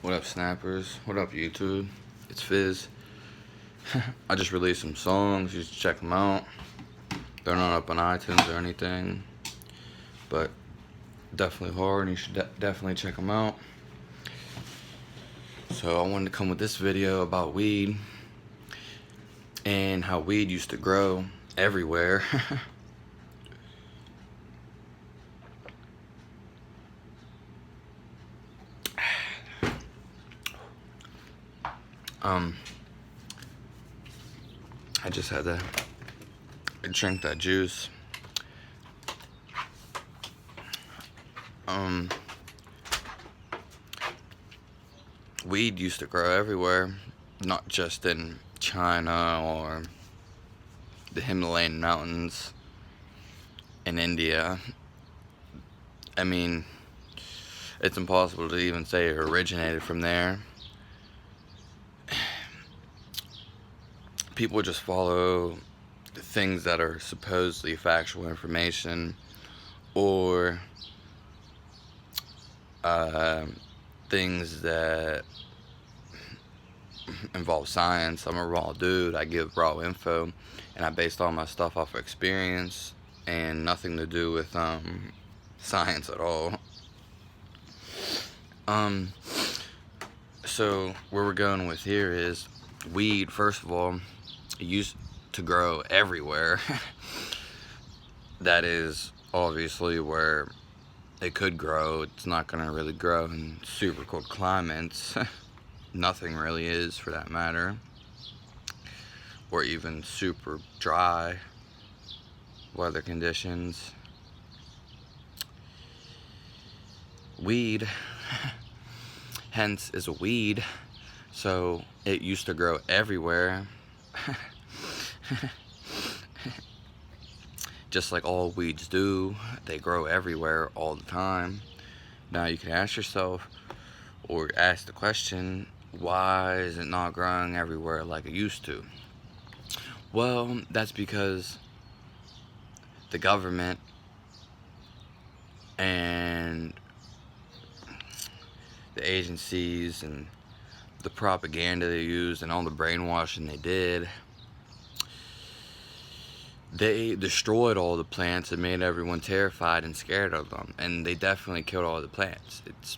What up, snappers? What up, YouTube? It's Fizz. I just released some songs. You should check them out. They're not up on iTunes or anything, but definitely hard, and you should definitely check them out. So I wanted to come with this video about weed and how weed used to grow everywhere. I just had to drink that juice. Weed used to grow everywhere, not just in China or the Himalayan mountains in India. I mean, it's impossible to even say it originated from there. People just follow the things that are supposedly factual information, or things that involve science. I'm a raw dude. I give raw info, and I based all my stuff off of experience and nothing to do with science at all. So where we're going with here is weed. First of all, it used to grow everywhere. That is obviously where it could grow. It's not going to really grow in super cold climates. Nothing really is, for that matter, or even super dry weather conditions. Weed, hence, is a weed, so it used to grow everywhere. Just like all weeds do, they grow everywhere all the time. Now you can ask yourself, or ask the question, why is it not growing everywhere like it used to? Well, that's because the government and the agencies and the propaganda they used and all the brainwashing they did, they destroyed all the plants and made everyone terrified and scared of them. And they definitely killed all the plants. It's,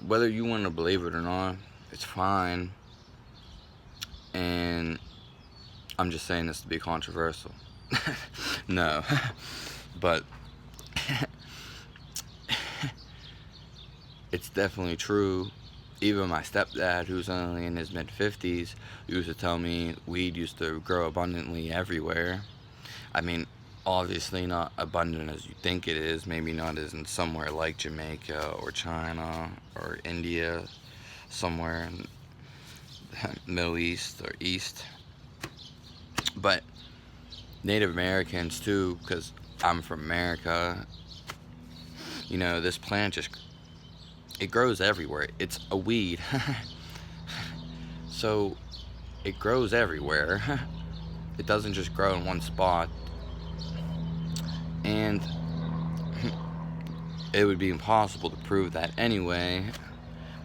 whether you want to believe it or not, it's fine. And I'm just saying this to be controversial. No. But it's definitely true. Even my stepdad, who's only in his mid-50s, used to tell me weed used to grow abundantly everywhere. I mean, obviously not abundant as you think it is. Maybe not as in somewhere like Jamaica or China or India, somewhere in the Middle East or East. But Native Americans too, because I'm from America, you know, this plant just, it grows everywhere. It's a weed. So it grows everywhere. It doesn't just grow in one spot. And it would be impossible to prove that anyway.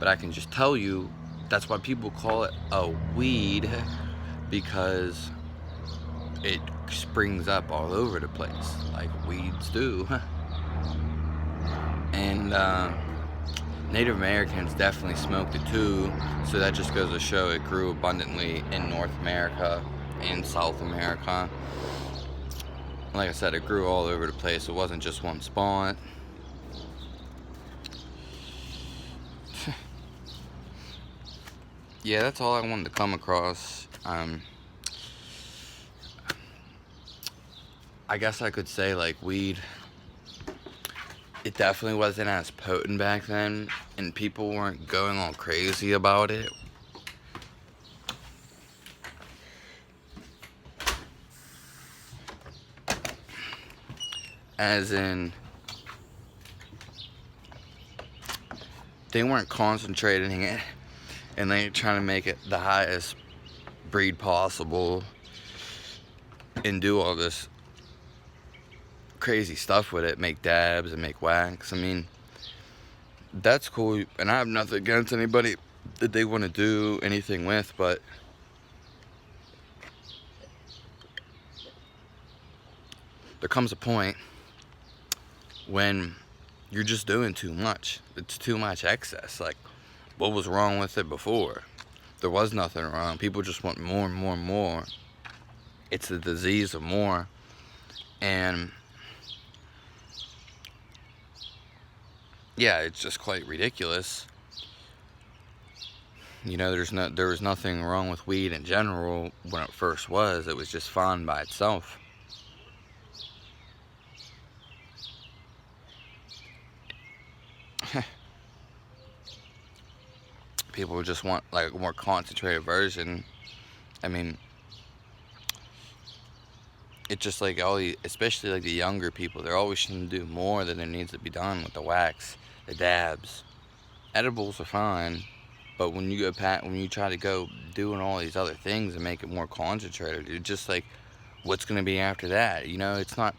But I can just tell you, that's why people call it a weed, because it springs up all over the place, like weeds do. And Native Americans definitely smoked it too, so that just goes to show it grew abundantly in North America and South America. Like I said, it grew all over the place. It wasn't just one spot. Yeah, that's all I wanted to come across. I guess I could say, like, weed, it definitely wasn't as potent back then, and people weren't going all crazy about it. As in, they weren't concentrating it and they trying to make it the highest breed possible and do all this crazy stuff with it, make dabs and make wax. I mean, that's cool, and I have nothing against anybody that they want to do anything with, but there comes a point when you're just doing too much. It's too much excess. Like, what was wrong with it before? There was nothing wrong. People just want more and more and more. It's the disease of more. And yeah, it's just quite ridiculous. You know, there was nothing wrong with weed in general when it first was. It was just fun by itself. People just want like a more concentrated version. I mean, it's just like especially like the younger people, they're always trying to do more than there needs to be done with the wax, the dabs. Edibles are fine, but when you try to go doing all these other things and make it more concentrated, it's just like, what's gonna be after that? You know, it's not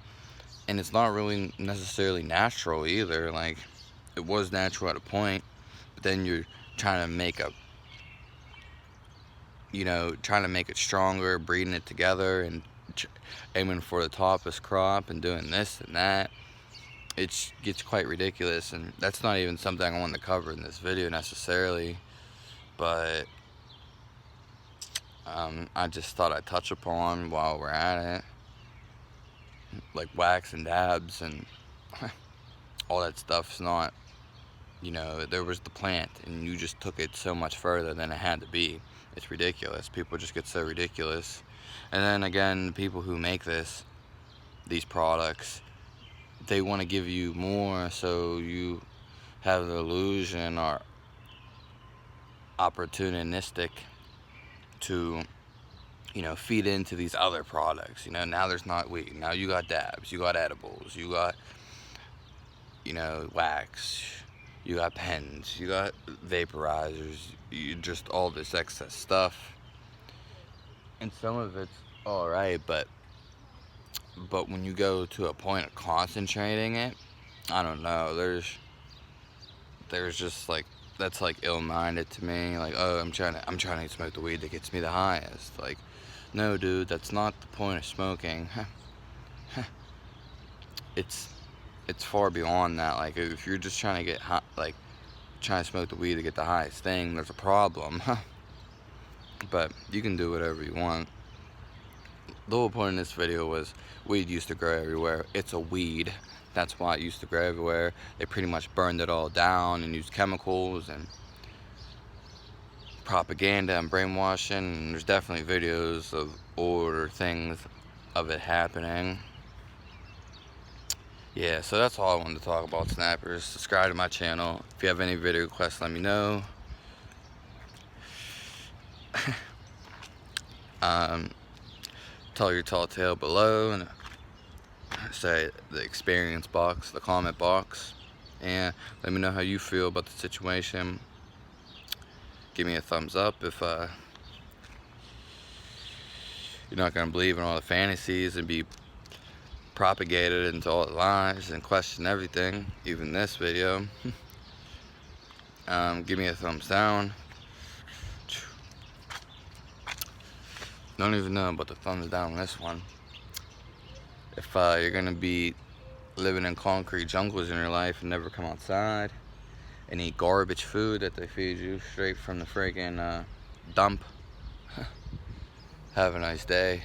really necessarily natural either. Like, it was natural at a point, but then you're trying to make trying to make it stronger, breeding it together, and aiming for the toppest crop and doing this and that. It gets quite ridiculous, and that's not even something I want to cover in this video necessarily, but I just thought I'd touch upon while we're at it, like wax and dabs and all that stuff's not, there was the plant and you just took it so much further than it had to be. It's ridiculous. People just get so ridiculous. And then again, the people who make these products, they want to give you more, so you have the illusion or opportunistic to, feed into these other products. Now there's not weed. Now you got dabs, you got edibles, you got, wax, you got pens, you got vaporizers, you just all this excess stuff. And some of it's alright, but when you go to a point of concentrating it, I don't know, there's just like, that's like ill-minded to me. Like, oh, I'm trying to smoke the weed that gets me the highest. Like, no, dude, that's not the point of smoking. It's far beyond that. Like, if you're just trying to get high, like trying to smoke the weed to get the highest thing, there's a problem. But you can do whatever you want. The whole point in this video was weed used to grow everywhere. It's a weed. That's why it used to grow everywhere. They pretty much burned it all down and used chemicals and propaganda and brainwashing. And there's definitely videos of older things of it happening. Yeah, so that's all I wanted to talk about, snappers. Subscribe to my channel. If you have any video requests, let me know. Tell your tall tale below, and say the experience box, the comment box, and let me know how you feel about the situation. Give me a thumbs up if you're not going to believe in all the fantasies and be propagated into all the lies and question everything, even this video. Give me a thumbs down. Don't even know about the thumbs down on this one. If you're gonna be living in concrete jungles in your life and never come outside and eat garbage food that they feed you straight from the friggin' dump, have a nice day.